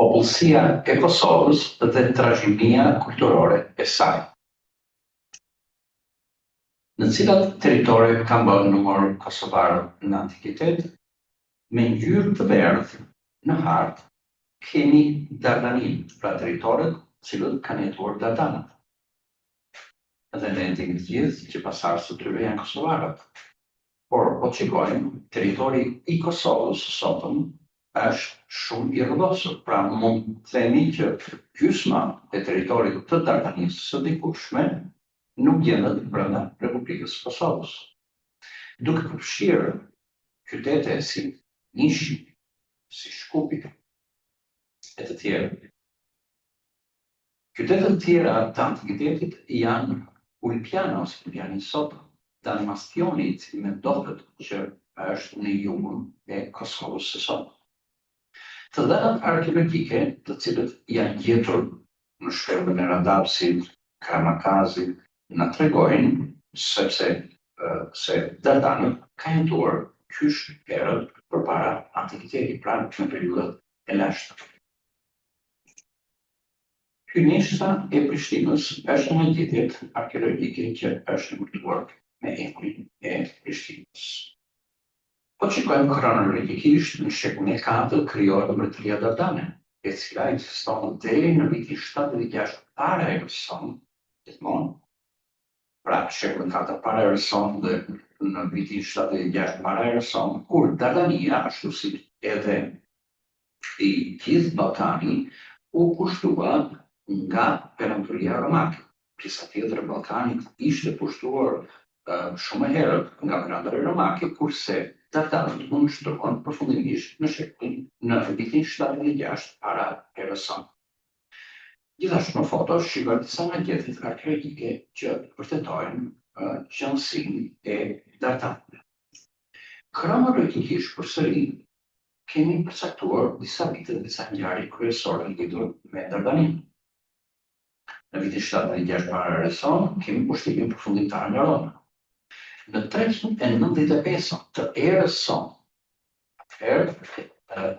popullsia e Kosovës dhe trashëgimia kulturore e saj. Në cilat territore ka banuar kosovarët në antikitet, me ngjyrë të verdhë në hartë kemi Dardanin, pra territoret cilët kanë jetuar Dardanët. Dhe ne ndihmë të gjithë që pasardhësit të tyre janë kosovarët. Por po shikojmë, territori i Kosovës sotëm është shumë i rrëdosur, pra mund të themi që gjysma e territorit të Dardanisë së dikurshme nuk gjendet brenda Republikës së Kosovës. Duke përfshirë qytete si Nishi, si Shkupi e të tjerë. Qytetet të tjera të antikitetit janë Ulpiana ose Ulpiani sot, Dalmastioni, i cili mendohet që është në jugun e Kosovës së sot. Të dhënat arkeologjike, të cilët janë gjetur në shkretën e Radapsit, Karamakazi, na tregojnë se Dardanët kanë jetuar qysh herët përpara antikitetit, pra në periudhat e lashta. Hyneshta e Prishtinës është një gjetje arkeologjike që është ngurtuar me emrin e Prishtinës. Po shikojmë kronologjikisht, në shekullin e 4 krijohet mbretëria Dardane, e cila ekziston deri në vitin 76 para erës sonë, gjithmonë. Pra, shekullin 4 para erës sonë dhe në vitin 76 para erës sonë, kur Dardania, ashtu si edhe i gjithë Ballkani, u pushtua nga Perandoria Romake. Pjesa tjetër e Ballkanit ishte pushtuar shumë herët nga Perandoria Romake, kurse Dardanët u nështruan përfundimisht në vitin 76 para erës sonë. Gjithashtu në foto shikojmë disa nga gjetjet arkeologjike që vërtetojnë gjallësinë e Dardanëve. Kronologjikisht përsëri kemi përcaktuar disa vite dhe disa ngjarje kryesore lidhur me Dardaninë. Në vitin 76 para erës sonë kemi pushtimin përfundimtar nga Roma. Në 395 të erës sonë,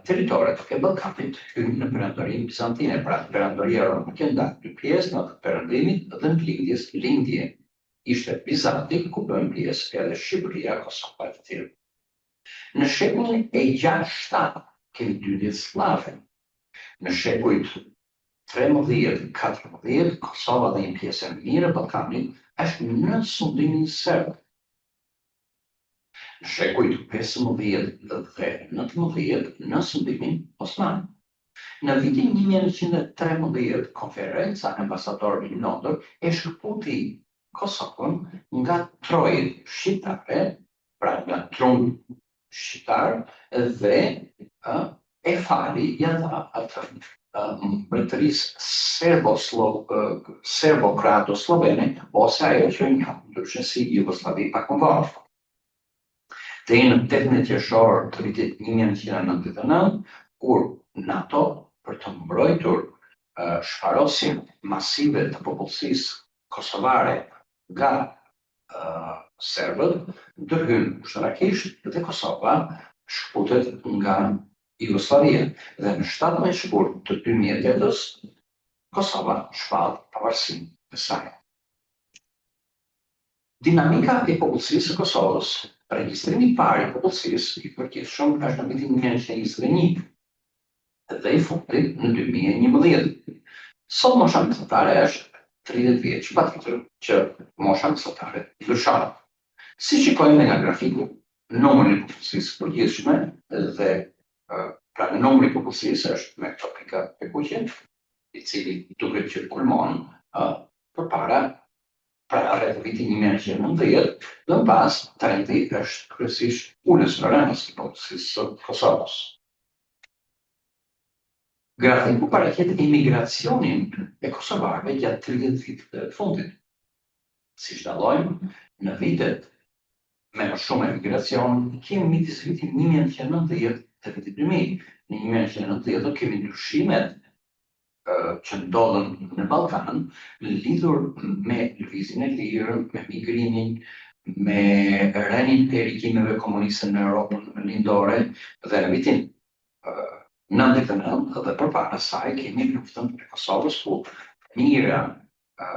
territoret e Ballkanit hynë në Perandorinë Bizantine, pra Perandoria Romake ndar dy pjesë, në të perëndimit dhe në lindje ishte Bizanti, ku bën pjesë edhe Shqipëria, Kosova e të tjerë. Në shekullin e 6-7 kemi dyndjet slave. Në shekullit 13-14 Kosova dhe një pjesë e mirë e Ballkanit është në sundimin serb. Në shekullit 15 dhe 19 në sundimin osman. Në vitin 1913 konferenca e ambasadorëve në Londër e shkëputi Kosovën nga trojët shqiptare, pra nga trunë shqiptar, dhe e fali ja dha atë mbretërisë serbo-kroato-slovene, ose ajo që njohëm ndryshe si Jugosllavi pakëmbëtar. Deri në 18 qershor të vitit 1999, kur NATO, për të mbrojtur shfarosjen masive të popullsisë kosovare nga serbët, ndërhyn ushtarakisht dhe Kosova shkputet nga Jugoslavia. Dhe në 17 shkurt të 2008-s, Kosova shpall pavarësinë e saj. Dinamika e popullsisë së Kosovës, regjistrimi i parë i popullsisë i përgjithshëm është në vitin 1921 dhe i fundit në 2011. Sot mosha mesatare është 30 vjeç, patjetër që mosha mesatare ndryshon. Si shikojmë nga grafiku, numri i popullsisë përgjithshme dhe pra numri i popullsisë është me këto pika e kuqe, i cili duket që kulmon përpara rreth vitit 1990, dhe më pas trendi është kryesisht ulës në rënës i popullsisë së Kosovës. Grafiku paraqet imigracionin e kosovarëve gjatë 30 viteve të fundit. Siç dallojmë, në vitet me më shumë emigracion, kemi midis vitit 1990 dhe vitit 2000. Në 1990 kemi ndryshimet që ndodhen në Ballkan, lidhur me lëvizjen e lirë, me migrimin, me rënien e regjimeve komuniste në Europën lindore, dhe në vitin 99 dhe përpara saj kemi luftën e Kosovës ku mijëra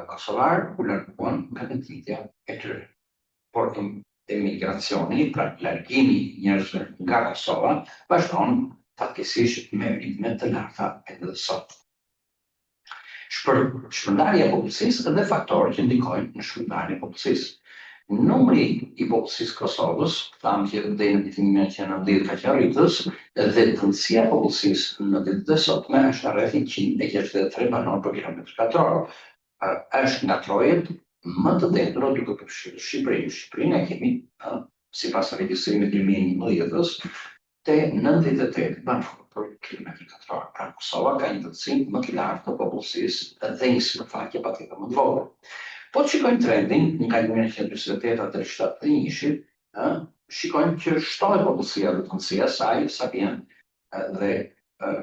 kosovar u larguan nga venditja e tyre. Por emigracioni, pra largimi i njerëzve nga Kosova, vazhdon fatkeqësisht me ritme të larta edhe sot. Shpërndarja e popullsisë dhe faktorë që ndikojnë në shpërndarjen e popullsisë. Numri i popullsisë Kosovës, thamë që deri në vitin 1990 ka qenë rritës, dhe dëndësia e popullsisë në ditët e sotme është rreth 163 banor për kilometër katror. Është nga trojet më të detura duke përfshirë Shqipërinë. Shqipërinë e kemi, sipas regjistrimit 2011, te 98 banor për kilometër katror. Pra Kosova ka një dëndësi më të lartë të popullsisë dhe një sipërfaqe patjetër më të vogël. Po të shikojmë trendin nga 1948 deri 71, shikojmë që shtohet popullsia dhe dëndësia saj sa vjen dhe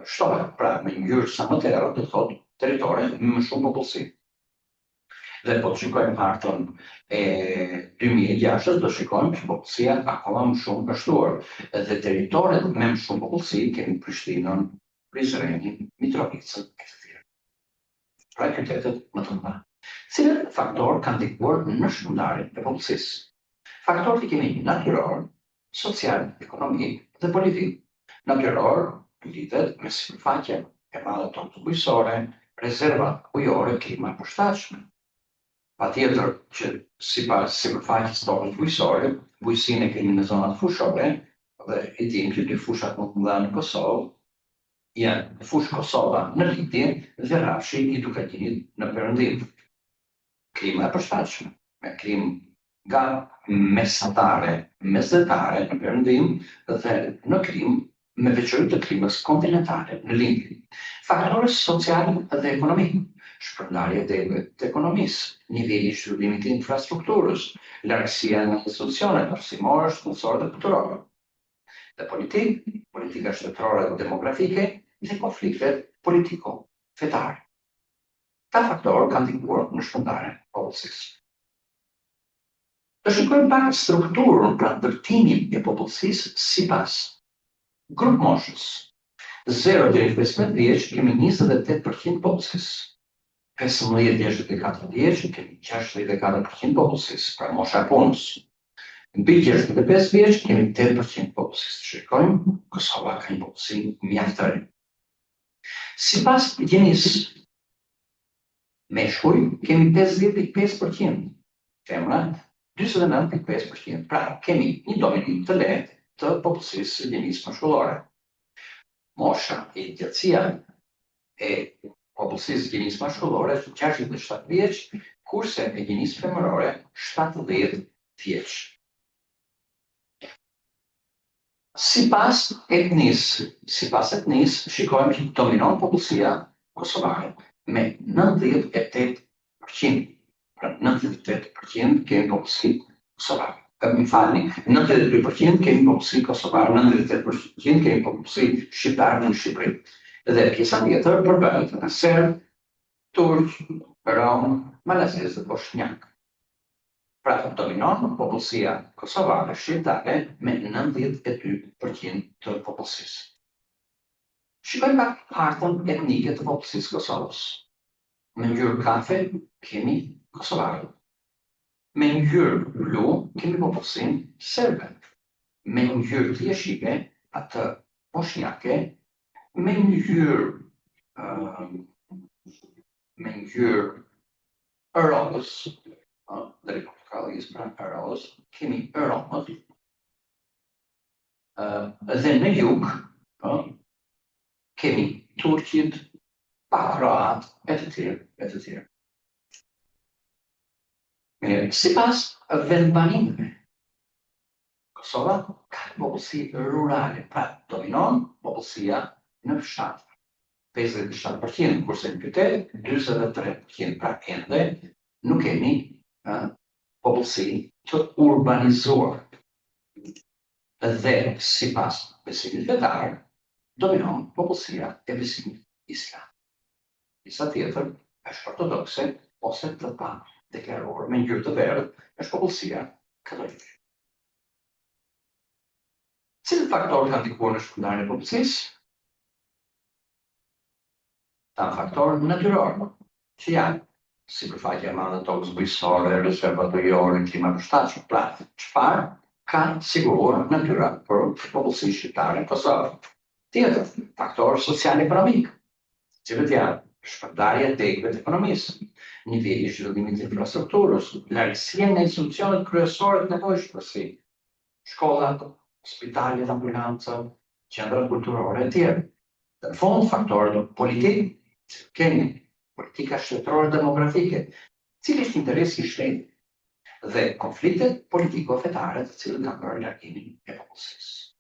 shtohet, pra me ngjyrë sa më të errët, do thotë territore me më shumë popullsi. Dhe po të shikojmë hartën e 2006, do shikojmë që popullsia akoma më shumë ka shtuar. Dhe territoret me më shumë popullsi kemi Prishtinën, Prizrenin, Mitrovicën e të tjerë. Pra qytetet më të mëdha. Cilët faktorë kanë ndikuar në shpërndarjen e popullsisë? Faktorët i kemi natyror, social, ekonomik dhe politik. Natyror lidhet me sipërfaqen e madhe tonë bujqësore, rezervat ujore, klima e përshtatshme. Patjetër që sipas sipërfaqes tonë bujqësore, bujqësinë e kemi në zonat fushore dhe e dimë që dy fushat më të mëdha në Kosovë janë fushë Kosova në Lindje dhe Rafshi i Dukagjinit në Perëndim. Klima e përshtatshme, me klimë nga mesdhetare në Perëndim dhe në klimë me veçori të klimës kontinentale në Lindje. Faktorë sociale dhe ekonomike, shpërndarja e degëve të ekonomisë, niveli i shërbimit të infrastrukturës, largësia nga institucionet arsimore, shëndetësore dhe kulturore. Dhe politika shtetërore dhe demografike dhe konfliktet politiko-fetare. Këta faktorë kanë ndikuar në shpërndarjen e popullsisë. Të shikojmë pak strukturën pra ndërtimin e popullsisë sipas grup moshës. 0 deri në 15 vjeç kemi 28% popullsisë. 15 deri në 24 vjeç kemi 64% popullsisë, pra mosha e punës. Mbi 65 vjeç kemi 8% popullsisë. Shikojmë, Kosova ka një popullsi mjaft të rinj. Sipas gjenisë meshkuj kemi 50.5%, femra 49.5%, pra kemi një dominim të lehtë të popullsisë së gjenisë mashkullore. Mosha e gjatësia e popullsisë së gjenisë mashkullore është 67 vjeç, kurse e gjenisë femërore 70 vjeç. Sipas etnisë, shikojmë që dominon popullsia kosovare me 98%. Pra 98% kemi popullsi kosovar. Më falni, 92% kemi popullsi kosovar, 98% kemi popullsi shqiptar në Shqipëri. Dhe pjesa tjetër përbëhet nga serb, turq, rom, malazez dhe bosnjak. Pra dominon popullsia kosovare shqiptare me 92% të popullsisë. Shikojmë pak hartën etnike të popullsisë Kosovës. Me ngjyrë kafe kemi kosovarët. Me ngjyrë blu kemi popullsinë serbe. Me ngjyrë të jeshile atë bosnjake. Me ngjyrë roz, deri portokallis pra roz, kemi romët. Dhe në jug kemi turqit, kroat, e të tjerë. Sipas vendbanimeve, Kosova ka popullsi rurale, pra dominon popullsia në fshat. 57%, kurse në qytet 43%, pra ende nuk kemi popullsi të urbanizuar. Dhe sipas besimit fetar, dominon popullsia e besimit islam. Disa tjetër është ortodokse ose të pa deklaruar me ngjyrë të verdhë është popullsia katolike. Cilët faktorë kanë ndikuar në shpërndarjen e popullsisë? Ta faktorë natyrore, që janë sipërfaqja e madhe e tokës bujqësore, rezervat ujore, klima e përshtatshme. Pra, çfarë ka siguruar natyra për popullsinë shqiptare në Kosovë? Tjetër, faktor social-ekonomik, cilët janë shpërndarja e degëve të ekonomisë, niveli i zhvillimit të infrastrukturës, largësia nga institucionet kryesore të nevojshme si shkollat, spitalet, ambulanca, qendrat kulturore e tjerë. Në fund, faktorët politikë, kemi politika shtetërore demografike, cili është interesi i shtetit dhe konfliktet politiko-fetare të cilët kanë bërë largimin e popullsisë.